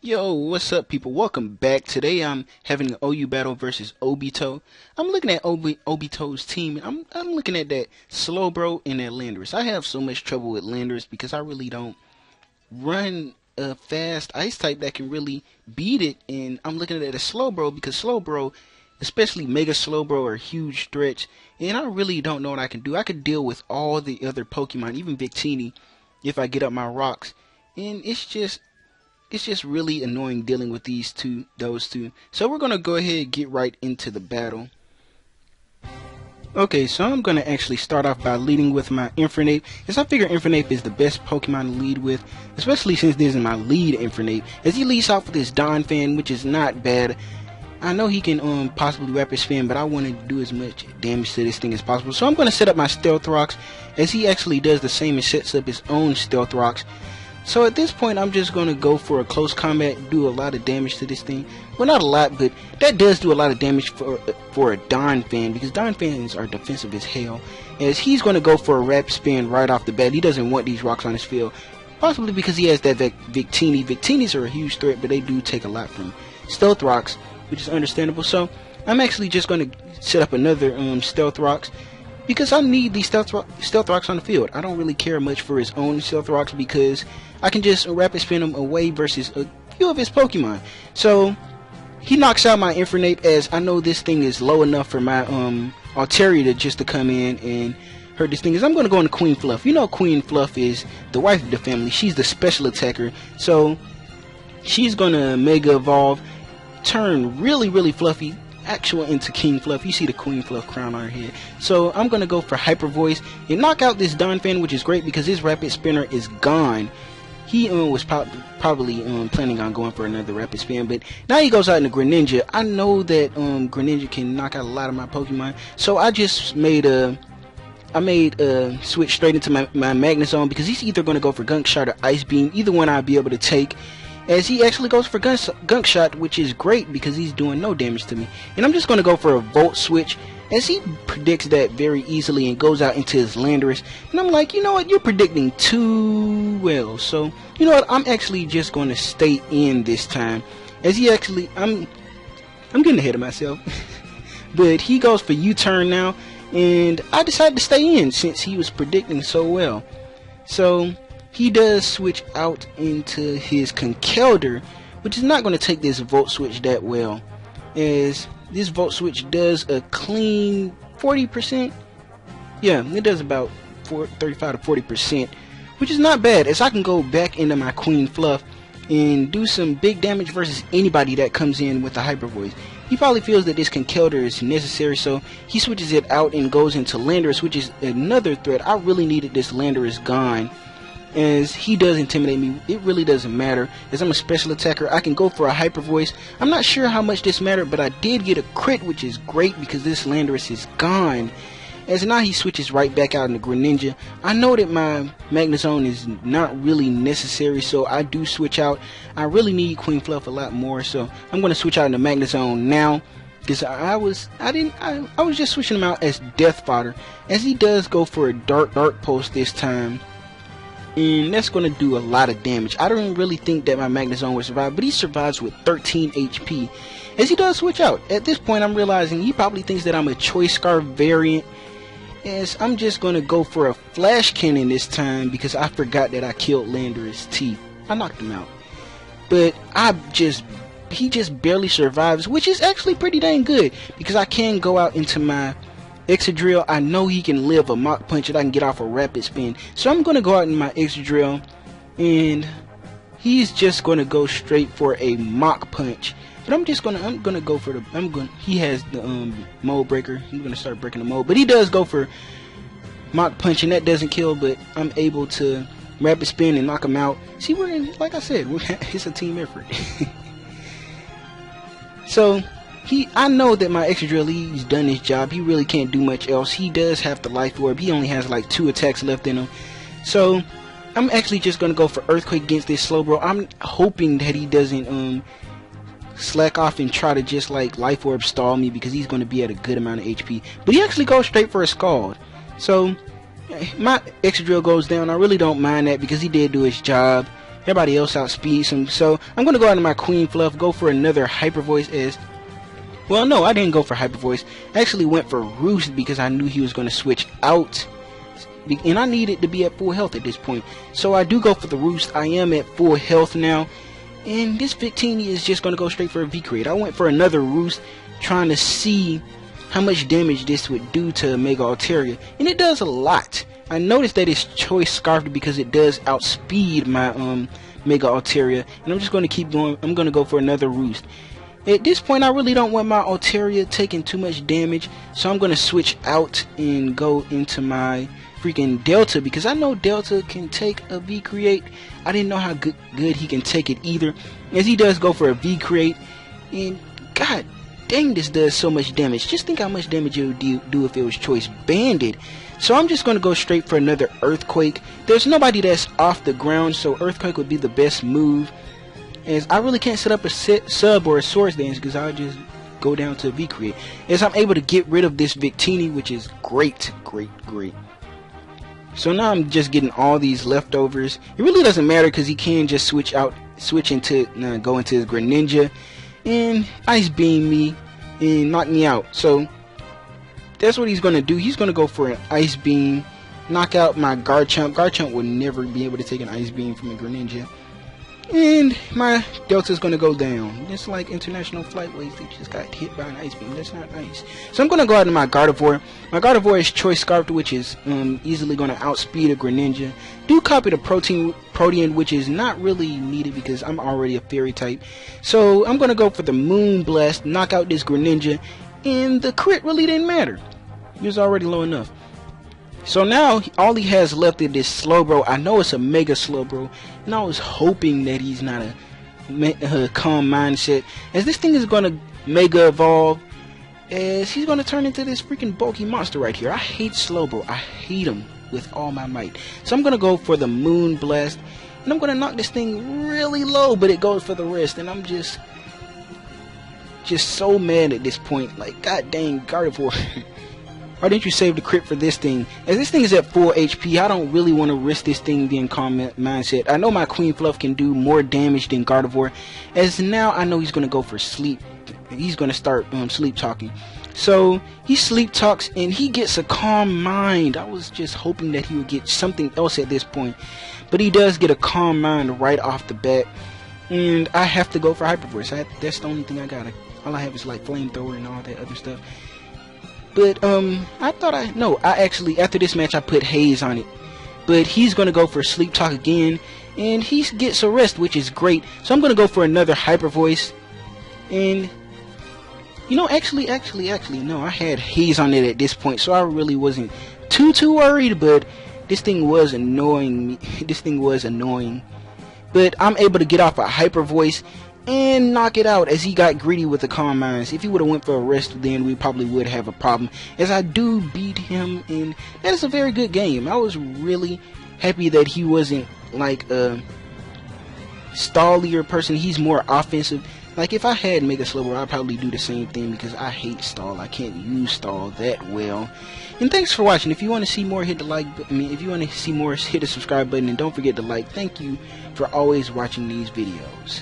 Yo, what's up, people? Welcome back. Today I'm having an OU battle versus Obito. I'm looking at Obito's team, and I'm looking at that Slow Bro and that Landorus. I have so much trouble with Landorus because I really don't run a fast ice type that can really beat it, and I'm looking at a Slow Bro because Slow Bro, especially Mega Slow Bro, are huge threats, and I really don't know what I can do. I could deal with all the other Pokemon, even Victini, if I get up my rocks, and it's just really annoying dealing with those two. So we're gonna go ahead and get right into the battle. Okay, so I'm gonna actually start off by leading with my Infernape, as I figure Infernape is the best Pokemon to lead with, especially since this is my lead Infernape, as he leads off with his Donphan, which is not bad. I know he can possibly Rapid Spin, but I want to do as much damage to this thing as possible. So I'm gonna set up my Stealth Rocks, as he actually does the same and sets up his own Stealth Rocks. So at this point, I'm just going to go for a close combat, do a lot of damage to this thing. Well, not a lot, but that does do a lot of damage for a Donphan, because Donphans are defensive as hell. As he's going to go for a Rapid Spin right off the bat. He doesn't want these rocks on his field, possibly because he has that Victini. Victinis are a huge threat, but they do take a lot from Stealth Rocks, which is understandable. So I'm actually just going to set up another Stealth Rocks, because I need these Stealth Rocks on the field. I don't really care much for his own Stealth Rocks, because I can just Rapid Spin him away versus a few of his Pokemon. So he knocks out my Infernape, as I know this thing is low enough for my Altaria just to come in and hurt this thing. As I'm going to go into Queen Fluff. You know Queen Fluff is the wife of the family. She's the special attacker. So she's going to Mega Evolve, turn really fluffy, actual into King Fluff. You see the Queen Fluff crown on her head. So I'm going to go for Hyper Voice and knock out this Donphan, which is great because his Rapid Spinner is gone. He was probably planning on going for another Rapid Spin, but now he goes out into Greninja. I know that Greninja can knock out a lot of my Pokemon, so I just made a switch straight into my Magnezone, because he's either going to go for Gunk Shot or Ice Beam. Either one I'll be able to take, as he actually goes for Gunk Shot, which is great because he's doing no damage to me. And I'm just going to go for a Volt Switch, as he predicts that very easily and goes out into his Landorus. And I'm like, you know what, you're predicting too well. So, you know what, I'm actually just going to stay in this time. As he actually, I'm getting ahead of myself. But he goes for U-turn now, and I decided to stay in since he was predicting so well. So he does switch out into his Conkeldurr, which is not going to take this Volt Switch that well, as this Volt Switch does a clean 40%. Yeah, it does about 35 to 40%, which is not bad, as I can go back into my Queen Fluff and do some big damage versus anybody that comes in with a Hyper Voice. He probably feels that this Conkeldurr is necessary, so he switches it out and goes into Landorus, which is another threat. I really needed this Landorus gone, as he does intimidate me. It really doesn't matter, as I'm a special attacker. I can go for a Hyper Voice. I'm not sure how much this mattered, but I did get a crit, which is great because this Landorus is gone. As now he switches right back out into Greninja. I know that my Magnezone is not really necessary, so I do switch out. I really need Queen Fluff a lot more, so I'm going to switch out into Magnezone now, because I was just switching him out as Death Fodder, as he does go for a Dark Pulse this time. And that's going to do a lot of damage. I don't really think that my Magnezone will survive, but he survives with 13 HP. As he does switch out. At this point, I'm realizing he probably thinks that I'm a Choice Scarf variant, as I'm just going to go for a Flash Cannon this time, because I forgot that I killed Landorus' teeth. I knocked him out. But he just barely survives, which is actually pretty dang good, because I can go out into my Excadrill. I know he can live a Mach Punch that I can get off a Rapid Spin. So I'm going to go out in my Excadrill, and he's just going to go straight for a Mach Punch. But I'm going to go for the, he has the Mold Breaker. I'm going to start breaking the mold. But he does go for Mach Punch, and that doesn't kill, but I'm able to Rapid Spin and knock him out. See, like I said, it's a team effort. So I know that my Excadrill, he's done his job. He really can't do much else. He does have the Life Orb. He only has like 2 attacks left in him. So I'm actually just going to go for Earthquake against this Slowbro. I'm hoping that he doesn't slack off and try to just like Life Orb stall me, because he's going to be at a good amount of HP. But he actually goes straight for a Scald. So my Excadrill goes down. I really don't mind that, because he did do his job. Everybody else outspeeds him. So I'm gonna go out of my Queen Fluff, go for another Hyper Voice as... Well, no, I didn't go for Hyper Voice. I actually went for Roost because I knew he was gonna switch out. And I needed to be at full health at this point. So I do go for the Roost. I am at full health now. And this Victini is just going to go straight for a V-Create. I went for another Roost, trying to see how much damage this would do to Mega Altaria. And it does a lot. I noticed that it's Choice Scarfed because it does outspeed my Mega Altaria. And I'm just going to keep going. I'm going to go for another Roost. At this point, I really don't want my Altaria taking too much damage. So I'm going to switch out and go into my freaking Delta, because I know Delta can take a V-Create. I didn't know how good he can take it either, as he does go for a V-Create. And god dang, this does so much damage. Just think how much damage it would do if it was Choice Banded. So I'm just going to go straight for another Earthquake. There's nobody that's off the ground, so Earthquake would be the best move, as I really can't set up a sub or a Swords Dance because I'll just go down to a V-Create. As I'm able to get rid of this Victini, which is great. So now I'm just getting all these leftovers. It really doesn't matter because he can just switch into go into his Greninja and Ice Beam me and knock me out. So that's what he's gonna do. He's gonna go for an Ice Beam, knock out my Garchomp. Garchomp will never be able to take an Ice Beam from a Greninja. And my Delta's gonna go down. It's like International Flightways. They just got hit by an Ice Beam. That's not nice. So I'm gonna go out to my Gardevoir. My Gardevoir is Choice Scarfed, which is easily gonna outspeed a Greninja. Do copy the Protean, which is not really needed because I'm already a Fairy type. So I'm gonna go for the Moon Blast, knock out this Greninja, and the crit really didn't matter. He was already low enough. So now all he has left is this Slowbro. I know it's a Mega Slowbro, and I was hoping that he's not a calm mindset, as this thing is gonna Mega Evolve, as he's gonna turn into this freaking bulky monster right here. I hate Slowbro. I hate him with all my might. So I'm gonna go for the Moon Blast, and I'm gonna knock this thing really low, but it goes for the rest, and I'm just so mad at this point. Like, god dang, Gardevoir. Why didn't you save the crit for this thing? As this thing is at full HP, I don't really want to risk this thing being calm mindset. I know my Queen Fluff can do more damage than Gardevoir, as now I know he's going to go for sleep. He's going to start sleep talking. So he sleep talks and he gets a calm mind. I was just hoping that he would get something else at this point, but he does get a calm mind right off the bat. And I have to go for Hyper Voice. That's the only thing I got. All I have is like Flamethrower and all that other stuff. But I actually, after this match I put Haze on it. But he's going to go for Sleep Talk again, and he gets a rest, which is great. So I'm going to go for another Hyper Voice. And you know, actually no, I had Haze on it at this point, so I really wasn't too worried, but this thing was annoying me. This thing was annoying. But I'm able to get off a Hyper Voice and knock it out, as he got greedy with the Calm Minds. If he would have went for a rest, then we probably would have a problem, as I do beat him, and that is a very good game. I was really happy that he wasn't like a stallier person. He's more offensive. Like, if I had Mega Slowbro, I'd probably do the same thing, because I hate stall. I can't use stall that well. And thanks for watching. If you want to see more, hit the like button. If you want to see more, hit the subscribe button, and don't forget to like. Thank you for always watching these videos.